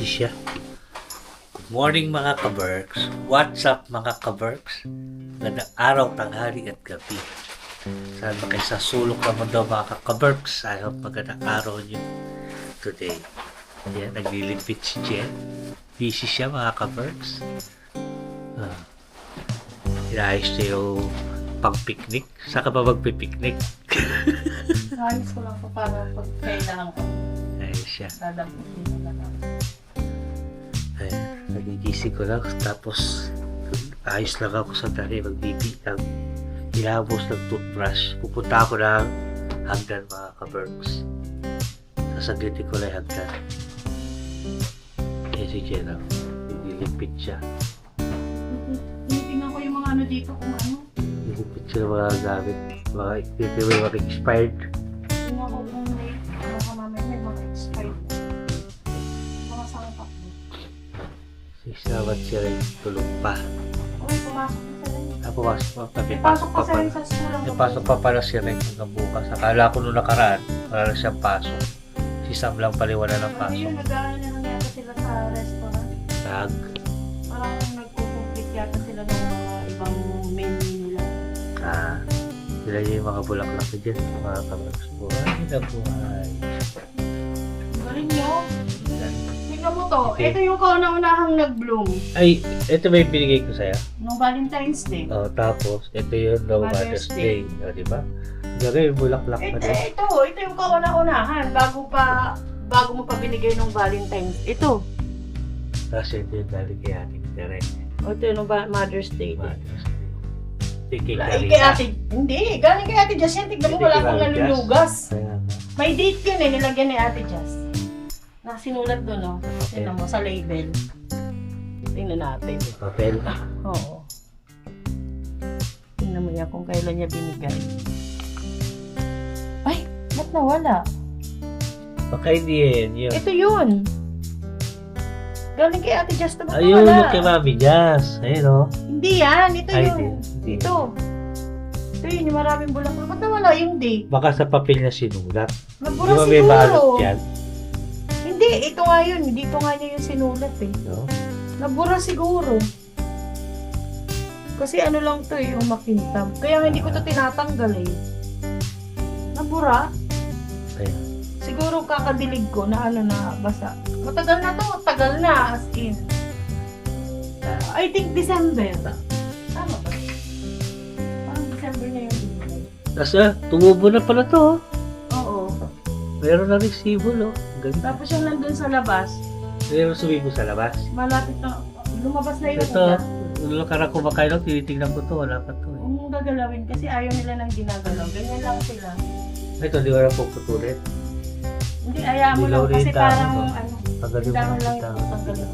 busy siya. Good morning mga kaberks. What's up mga kaberks? Gandang araw, tanghali at gabi. Saan ba kayo sa sulok naman daw mga kaberks? I hope magandang araw nyo today. Yan, naglilipit si Jen. Busy siya mga kaberks. Inaayos niya yung pang-picnic. Saan ka ba magpipiknik? Ayos ko lang po para pag kailangan ko. Ayos siya. Dadaputin mo na lang. Ayan, nagigising ko lang. Tapos, ayos lang ako sa dali. Magbibigyan. Hinabos ng toothbrush. Pupunta ako ng hagdan mga kaberks. Sasaglitin ko lang yung hagdan. Eh si Jenna, naglilipit siya. Tingnan ko yung mga ano dito kung ano. Naglilipit siya ng mga gamit. Mga expired. Tingnan ko kung may baka mamaya may mga expired. Mga sangkap. Sisawat siya rin tulog pa. Uy, pumasok na sila yun. Pumasok pa. Pasok pa sila sa school. Pasok pa pala siya rin hanggang bukas. Akala ko nung nakaraan, wala na siyang pasok. Si Sam lang pala wala ng Hindi pasok. yun, nag-aaral na yata sila sa restaurant. Parang nagkukumplit yata sila ng mga ibang menu nila. Sila yung mga bulaklak na dyan. Mga kaberks. Buhay na buhay. Galing nyo. Tingnan mo to. Ito yung kauna-unahang nag-bloom. Ay, ito ba yung binigay ko sa'yo? Nung Valentine's Day. Tapos, ito yung No Mother's Day. Diba? Gagawin yung bulaklak na dyan. Ito yung kauna-unahan. Bago mo pa binigay nung Valentine's. Ito. Kasi ito yung galing kay Ate Tere. Ito yung Mother's Day. Mother's Day. Kay Kay Ate, hindi. Galing kay Ate Jess yan. Tignan mo wala akong nalulugas. Kaya nga. May date yun nilagyan ni Ate Jess. Nasinulat doon, no? Tingnan mo sa label. Tingnan natin. Papel. Oo. Tingnan mo yan kung kailan niya binigay. Ay, ba't nawala? Baka hindi yan. Ito yun. Galing kay Ate Jess na ba't Ayun, nawala? yung kay Mami Jazz. Ayun o. Hindi yan. Ito Ay, yun. hindi. Ito. Ito yun, yung maraming bulaklak. Ba't nawala yung date? Baka sa papel na sinulat. Nabura Di ba may balot siguro. yan? Hindi, ito nga yun. Dito nga niya yung sinulat eh. No? Nabura siguro. Kasi ano lang to eh, yung makintab. Kaya hindi ko to tinatanggal eh. Nabura. Kaya. Siguro kakadilig ko na ano na basa. Matagal na to. Tagal na as in. I think December. Tama ba? Parang December na yung binigay. Tapos tumubo na pala to. Oo. Meron na resibo, no? Ganda. Tapos yung nandun sa labas, Meron sumibo sa labas. malapit na, lumabas na yung Ito, ulan. nung nakarang kumakain lang, tinitingnan ko to. Wala pa to. Kung gagalawin, kasi ayaw nila nang ginagalaw. Ganyan lang sila. Ito, di ko na puputulin. Hindi, ayaw mo Dilaw lang na kasi yung dahon, parang no? ano, Pagaling mo dahon lang yung yung tanggalin.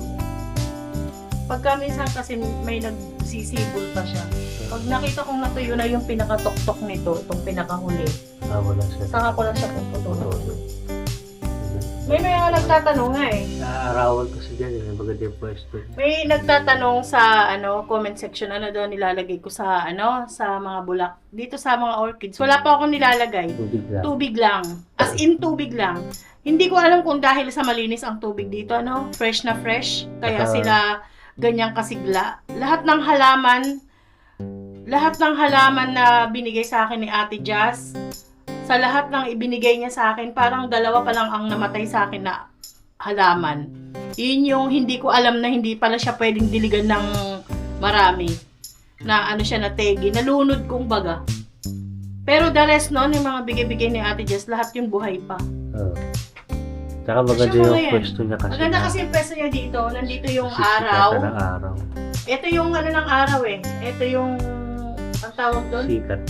Pagka minsan kasi may nagsisibol pa siya. Pag nakita kong natuyo na yung pinakatok-tok nito, itong pinakahuli, wala siya. saka ko lang siya puputulin. May mga nagtatanong nga eh. Naaarawan ko siya dyan. Yung maganda yung pwesto. May nagtatanong sa comment section ano daw nilalagay ko sa sa mga bulak. Dito sa mga orchids, wala pa akong nilalagay. Tubig lang. Tubig lang. As in tubig lang. Hindi ko alam kung dahil sa malinis ang tubig dito, fresh na fresh. Kaya sila ganyang kasigla. Lahat ng halaman na binigay sa akin ni Ate Jazz, sa lahat ng ibinigay niya sa akin, parang dalawa pa lang ang namatay sa akin na halaman. Yun yung hindi ko alam na hindi pala siya pwedeng diligan ng marami. Na ano siya na tegi, nalunod kong baga. Pero the rest noon, yung mga bigay-bigay ni Ate Jess, lahat yung buhay pa. Saka maganda Siya yung mga yan. pwesto niya kasi. Maganda kasi yung pwesto niya dito. Nandito yung Sisikatan araw. ng araw. Ito yung ng araw eh. Ito yung, ang tawag doon? Sikat.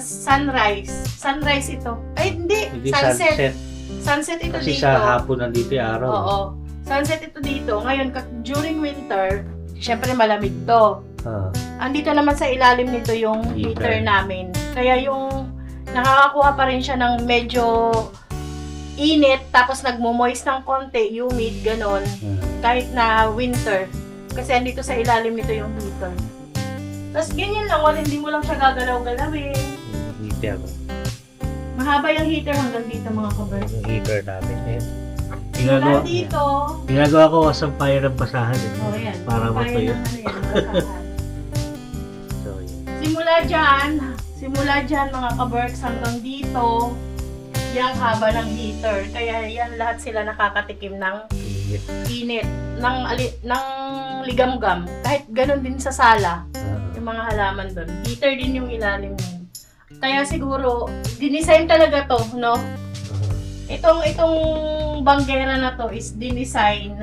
Sunrise. Sunrise ito. Ay, hindi. Hindi Sunset. Sunset ito Kasi dito. sa hapon nandito yung araw. Oo. Sunset ito dito. Ngayon, during winter, syempre malamig to. Andito naman sa ilalim nito yung heater namin. Kaya yung nakakakuha pa rin siya ng medyo init, tapos nagmo-moist ng konti, humid, ganon. Kahit na winter. Kasi andito sa ilalim nito yung heater. Tapos ganyan lang, hindi mo lang siya gagalaw-galawin. Heater. Mahaba yung heater hanggang dito mga kabers. Yung heater namin. Mula dito. Ginagawa ko kasampayan ng basahan. Oh, yan. Para matuyo. Basahan. So, yun. Simula dyan mga kaberks hanggang dito, yung haba ng heater. Kaya yan lahat sila nakakatikim ng init, ng ligamgam. Kahit ganun din sa sala, yung mga halaman doon. Heater din yung ilalim yun. Kaya siguro, dinesign talaga to, no? Itong banggera na to is dinesign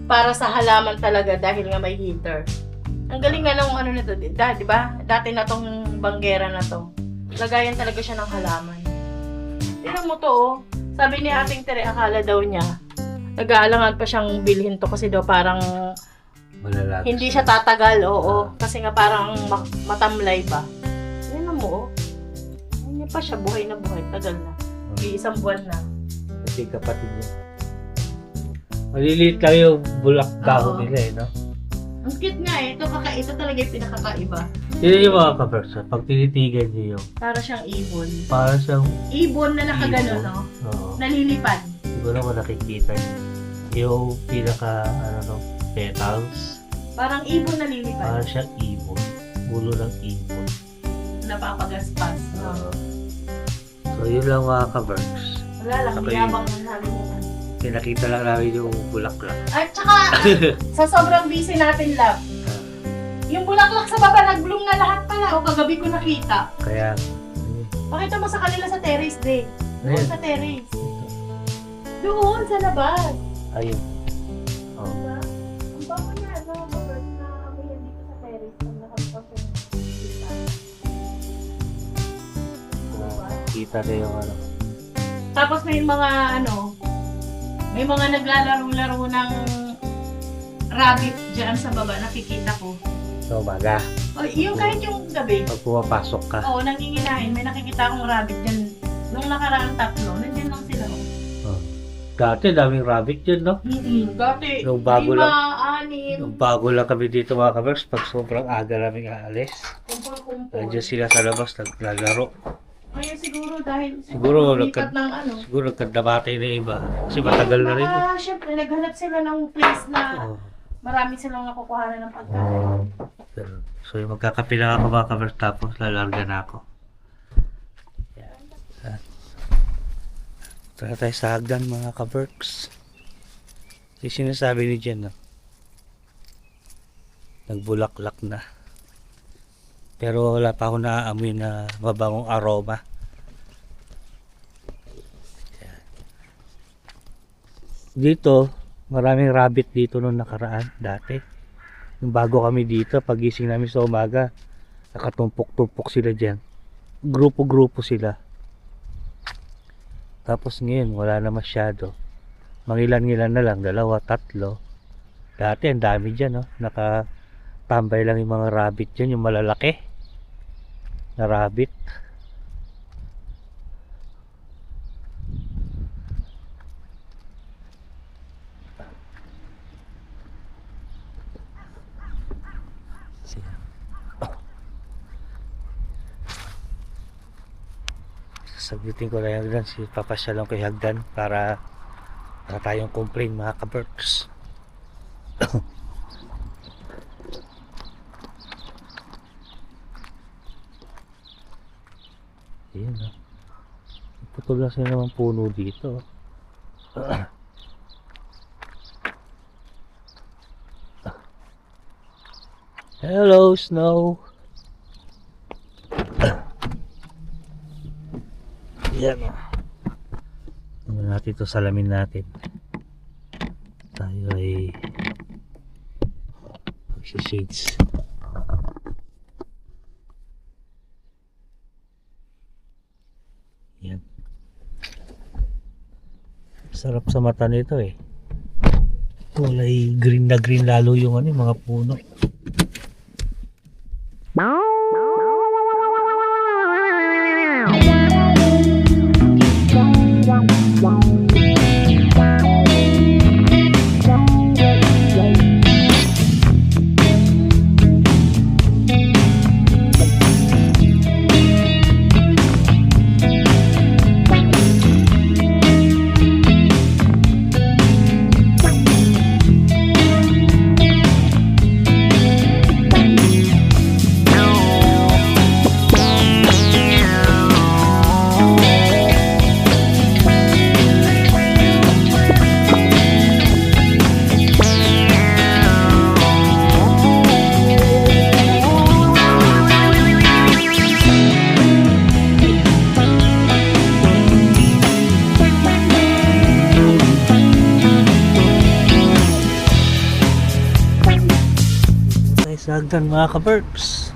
para sa halaman talaga dahil nga may heater. Ang galing nga ng ano na to, di ba? Dati na tong banggera na to. Lagayan talaga siya ng halaman. Tingnan mo to, oh. Sabi ni ating Tere, akala daw niya, nag-aalangan pa siyang bilhin to kasi daw parang Malalagas. hindi siya tatagal, oo. Kasi nga parang matamlay ba. Tingnan mo, oh. Hindi pa siya, buhay na buhay. Tagal na. Isang buwan na. Kasi kapatid niya. Maliliit lang yung bulak dahon nila no? Ang cute nga eh. Ito talaga yung pinakakaiba. Yun yung mga kapersa. Pag tinitigan niyo yung Para siyang ibon. para siyang Ibon na nakagano, no? Nalilipad. siguro mo nakikita niyo. Yung pinaka petals. Parang ibon nalilipad. Para siyang ibon. Ulo ng ibon. Napapagaspas. No? So yun lang mga kaberks. Wala lang, Okay. yabang ng namin. Pinakita lang namin yung bulaklak. At saka, sa sobrang busy natin, love, yung bulaklak sa baba, nag-bloom na lahat pala. O kagabi ko nakita. Kaya, Pakita mo sa kanila sa terrace day. Doon Ayan. sa terrace. Doon, sa labas. ayun. Oh. Diba? Ang bango niya, no? Kapag naamoy yan dito sa terrace, pag nakapasok yung kita. Diba? Kita na yung Tapos may mga may mga naglalaro-laro ng rabbit dyan sa baba, nakikita ko. sa umaga. O, yung kahit yung gabi, Pag pumapasok ka. oo, nanginginahin, may nakikita akong rabbit dyan. Nung nakaraang 3, nandiyan lang sila. Dati, daming rabbit yun, no? Dati, Nung bago 5, 6, Nung bago lang kami dito mga kaberks, pag sobrang aga namin aalis, kumpul-kumpul. nandiyan sila sa labas naglalaro. Kaya siguro dahil Siguro, lipat ng Siguro nagkadabatay na iba. Kasi matagal na rin. Siyempre, naghanap sila ng place na Oh. marami silang nakukuhanan ng pagkain. So yung magkakape lang ako mga kaberks, tapos lalarga na ako. Yan. Tara tayo sa hagdan mga kaberks. Yung sinasabi ni Jen, no? Nagbulaklak na. Pero wala pa ako naaamoy na mabangong aroma. Yan. Dito, maraming rabbit dito nung nakaraan, dati. Yung bago kami dito, pagising namin sa umaga, nakatumpok-tumpok sila dyan. Grupo-grupo sila. Tapos ngayon, wala na masyado. Mangilan-ngilan na lang, 2, 3. Dati, ang dami dyan, no? Nakatambay lang yung mga rabbit dyan, yung malalaki na rabbit. Sagutin ko na yung hagdan, si papasyalan ko yung hagdan para tayong complain mga kaberks. Ayan o. Putol na sila naman puno dito. Hello, Snow. Yan o. Ano natin ito, salamin natin. Tayo ay shades. Yan. Sarap sa mata nito eh. Kulay green na green lalo yung mga puno. hagdan mga ka-Berks.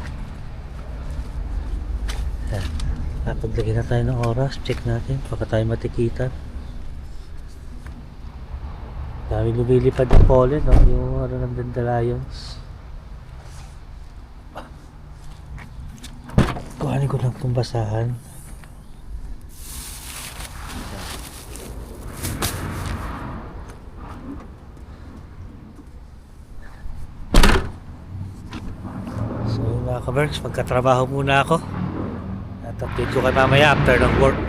Yan. Napaglagyan na tayo ng oras. Check natin. Baka tayo matikitan. Dami lumilipad yung pollen, no? Yung ano ng dandelions. Kuhanin ko lang itong basahan. So yun mga ka-Berks, magkatrabaho muna ako. At update ko kayo mamaya after ng work.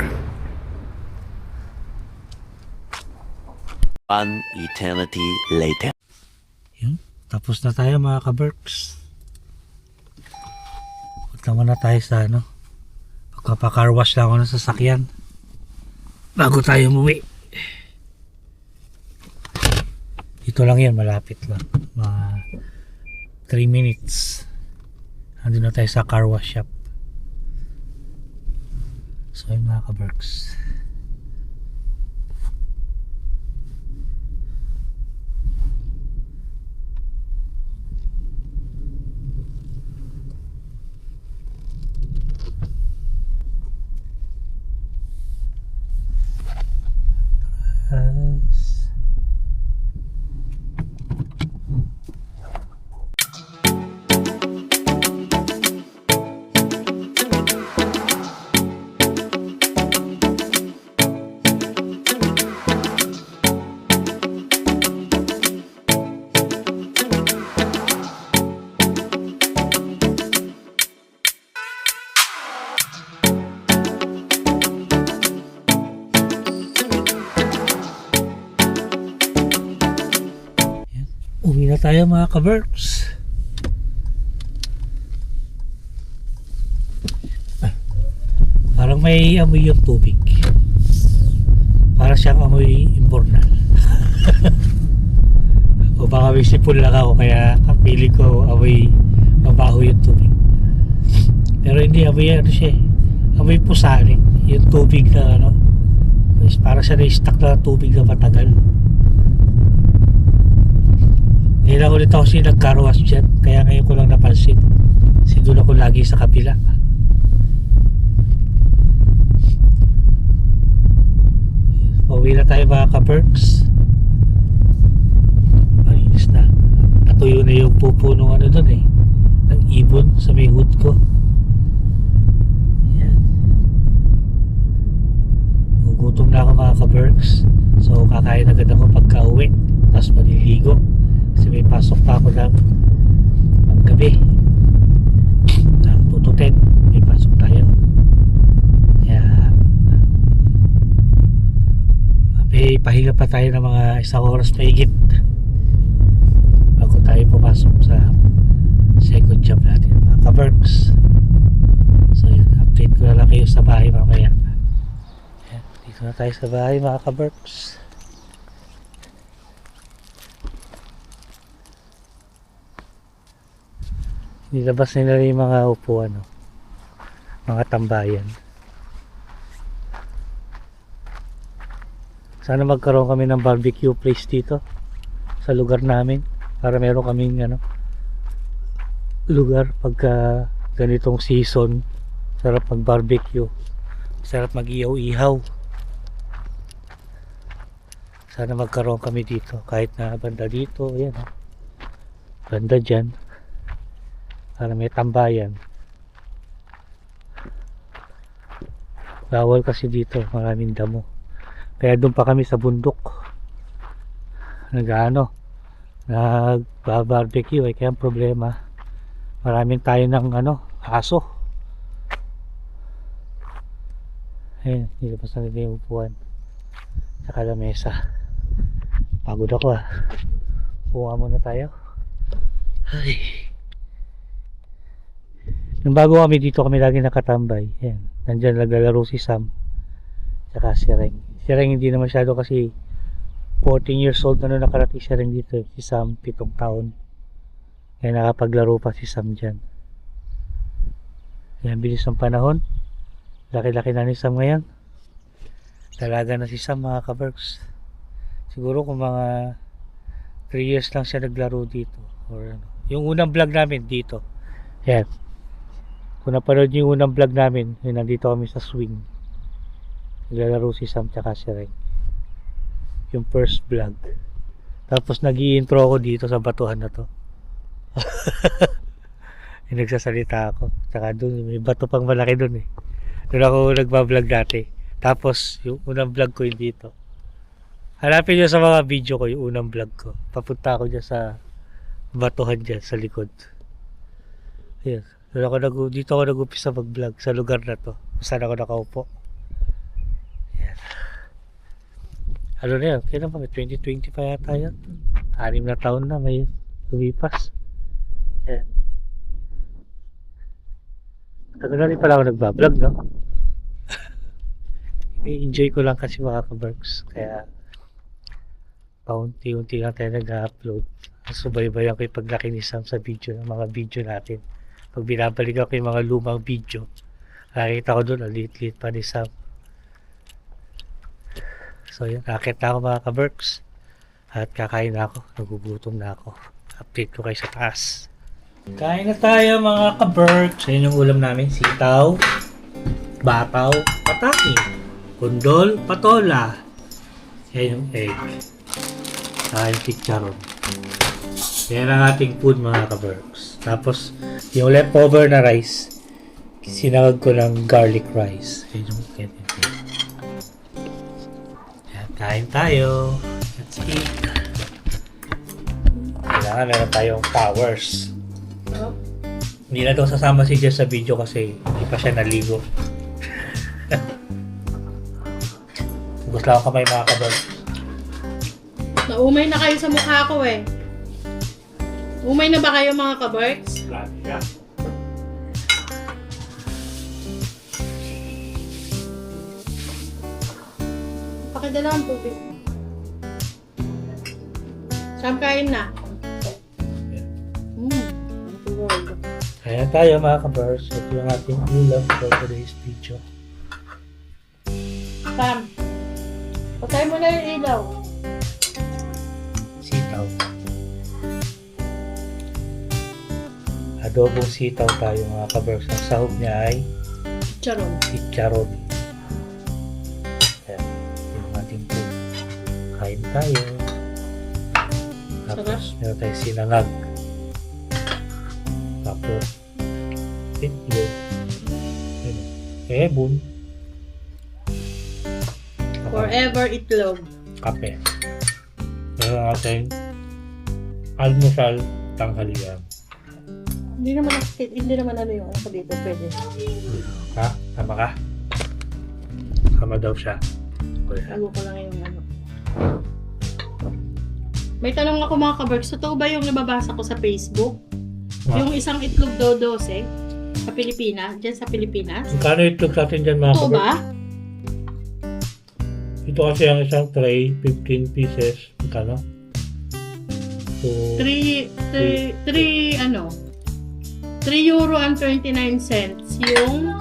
One eternity later. Yun, tapos na tayo mga ka-Berks. Punta muna tayo sa ano, magpapacar wash lang ako ng sasakyan bago tayo umuwi. Ito lang yan, malapit lang, mga 3 minutes andun na tayo sa car wash shop. So yun mga ka-Berks. Uwi na tayo mga ka-Berks. Parang may amoy yung tubig. Parang siyang amoy imbornal. O baka may sipon lang ako kaya kapili ko amoy mabaho yung tubig. Pero hindi, amoy ano siya eh. Amoy pusali. Yung tubig na ano. Parang siya na-stuck na tubig na matagal. Ngayon ako ulit ako siya nag-car wash dyan. Kaya ngayon ko lang napansin. Kasi doon ako lagi sa kapila. Pauwi na tayo mga ka-Berks. Malinis na. Natuyo na yung pupuno ano doon eh. Ng ibon sa may hood ko. Ayan. Gugutom na ako mga ka-Berks. So kakain agad ako pagka uwi. Tapos maliligo. Kasi may pasok pa ako ng paggabi ng 2 to 10 may pasok tayo, kaya may pahinga pa tayo ng mga 1 oras mahigit bago tayo pumasok sa second job natin mga ka-Berks. So yun, update ko na lang kayo sa bahay mamaya. Ayan, dito na tayo sa bahay mga ka-Berks. Nilabas nila yung mga upuan, no? Mga tambayan. Sana magkaroon kami ng barbecue place dito sa lugar namin para meron kaming ano, lugar pagka ganitong season. Sarap mag barbecue, sarap mag ihaw-ihaw. Sana magkaroon kami dito kahit na banda dito, ayan, banda dyan para may tambayan. Bawal kasi dito, maraming damo. Kaya doon pa kami sa bundok nag-barbecue kaya ang problema maraming tayo ng aso. Ayun, nilabas na nila yung upuan saka lamesa. Pagod ako Puha muna tayo. Ay. Nung bago kami dito, kami lagi nakatambay. Yan. Nandyan naglalaro si Sam. Tsaka si Reng. Si Reng hindi na masyado kasi 14 years old na nung nakarating si Reng dito. Si Sam, 7 taon. Kaya nakapaglaro pa si Sam dyan. Yan, bilis ng panahon. Laki-laki na ni Sam ngayon. Talaga na si Sam mga ka-Berks. Siguro kung mga 3 years lang siya naglaro dito. Or Yung unang vlog namin dito. Yan. Kung napanood niyo yung unang vlog namin, yun, nandito kami sa swing. Naglalaro si Sam tsaka si Reng. Yung first vlog. Tapos nag-i-intro ako dito sa batuhan na to. Yung nagsasalita ako. Tsaka doon, may bato pang malaki doon eh. Doon ako nagbablog dati. Tapos yung unang vlog ko yung dito. Hanapin nyo sa mga video ko yung unang vlog ko. Papunta ako dyan sa batuhan dyan sa likod. Ayan. Dito ako nag-upisa mag-vlog sa lugar na to. Kung saan ako nakaupo. Ayan. Ano na yan? Kailan pa? 2020 pa yata yan. 6 na taon na may lumipas. Ayan. Tagal na rin pala ako nagbablog, no? I-enjoy ko lang kasi mga kaberks. Kaya paunti-unti lang tayo nag-upload. Subaybayan ko yung paglaki ni Sam sa video, ng mga video natin. Pag binabalik ako yung mga lumang video, nakikita ko doon, liit-liit pa ni Sam. So yun, nakakit na ako mga kaberks. At kakain na ako, nagugutom na ako. Update ko kayo sa taas. Kain na tayo mga kaberks. Ayun yung ulam namin, sitaw, bataw, pataki, kundol, patola. Yan yung egg. Saka yung chicharon. Yan ang ating food mga kaberks. Tapos, yung leftover na rice, sinagag ko ng garlic rice. Yan yung egg. Yan, kain tayo. Let's eat. Kailangan meron tayong powers. Hindi na daw sasama si Jess sa video kasi hindi pa siya naligo. Gusto lang kamay mga kaberks. Naumay na kayo sa mukha ko eh. Umay na ba kayo mga kaberks? Yeah. Pakidala ang tubig. Sam, kain na. Kaya tayo mga kaberks. Ito yung ating ulam for today's video. Sam, patay mo na yung ilaw. Sitaw. Adobong sitaw tayo mga kaberks. Ang sahog niya ay Charon. chicharon. Ayan. Yung ating food. Kain tayo. Tapos meron tayong sinangag. Tapos itlog. Ebon. Forever itlog. Kape. Meron natin almusal tanghalian. Hindi naman ano yung ako dito pwede. Ha? Tama ka? Tama daw siya. Okay. Tago ko lang yung ano. May tanong ako mga kaberks, totoo ba yung nababasa ko sa Facebook? Ha? Yung isang itlog daw 12 sa Pilipinas, dyan sa Pilipinas? Magkano itlog sa atin dyan mga Totoo ba? Ito kasi ang isang tray, 15 pieces. Magkano? So, 3 ano? 3 euro and 29 cents yung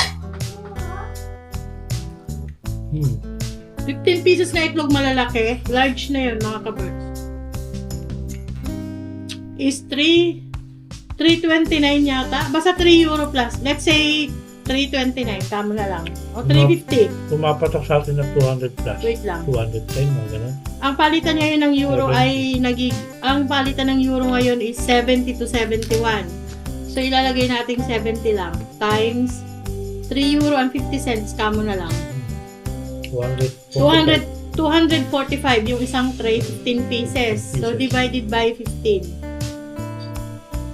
15 pieces na itlog malalaki, large na yun mga kaberks. Is 3.29 yata. Basta 3 euro plus. Let's say 3.29. Tama na lang. O 3.50. pumapatok sa atin ng 200 plus. Wait lang. 210, mga ganun. Ang palitan ngayon ng euro 70. ay ang palitan ng euro ngayon is 70 to 71. So ilalagay nating 70 lang times 3 euro and 50 cents kamo na lang. 245 yung isang tray, 15 pieces. So divided by 15.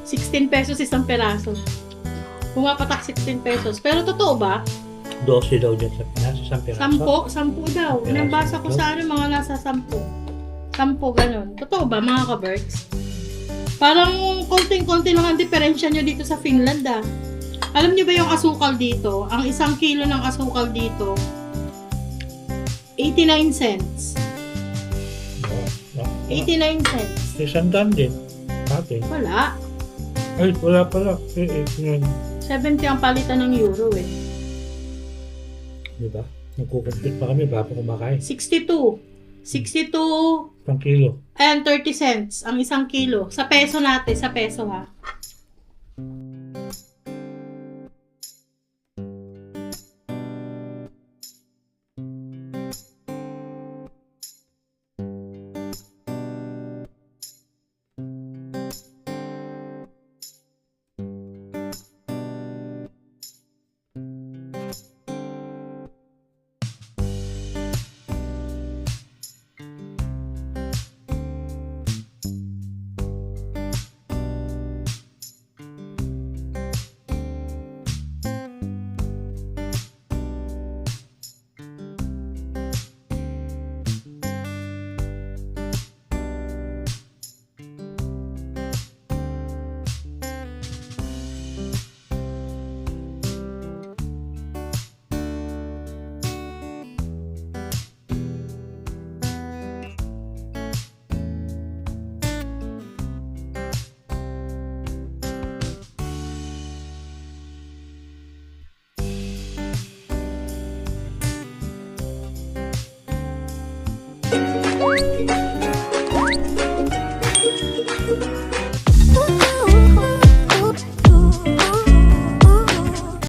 16 pesos isang peraso. Pumapatak 16 pesos. Pero totoo ba? 12 daw dyan sa Pinas, isang piraso. 10 daw. Nabasa ko sa ano, mga nasa 10. 10 ganun. Totoo ba mga ka-Berks? Parang konting-konti lang ang diferensya nyo dito sa Finland ah. Alam nyo ba yung asukal dito? Ang 1 kilo ng asukal dito, 89 cents. 89 cents. Isang dan din. Pati. Wala. Ay, wala pala. 89. 70 ang palitan ng euro eh. Diba? Nagkukumplit pa kami bago kumakain. 62. 62 Isang kilo. Ayan, 30 cents ang isang kilo. Sa peso natin, sa peso ha.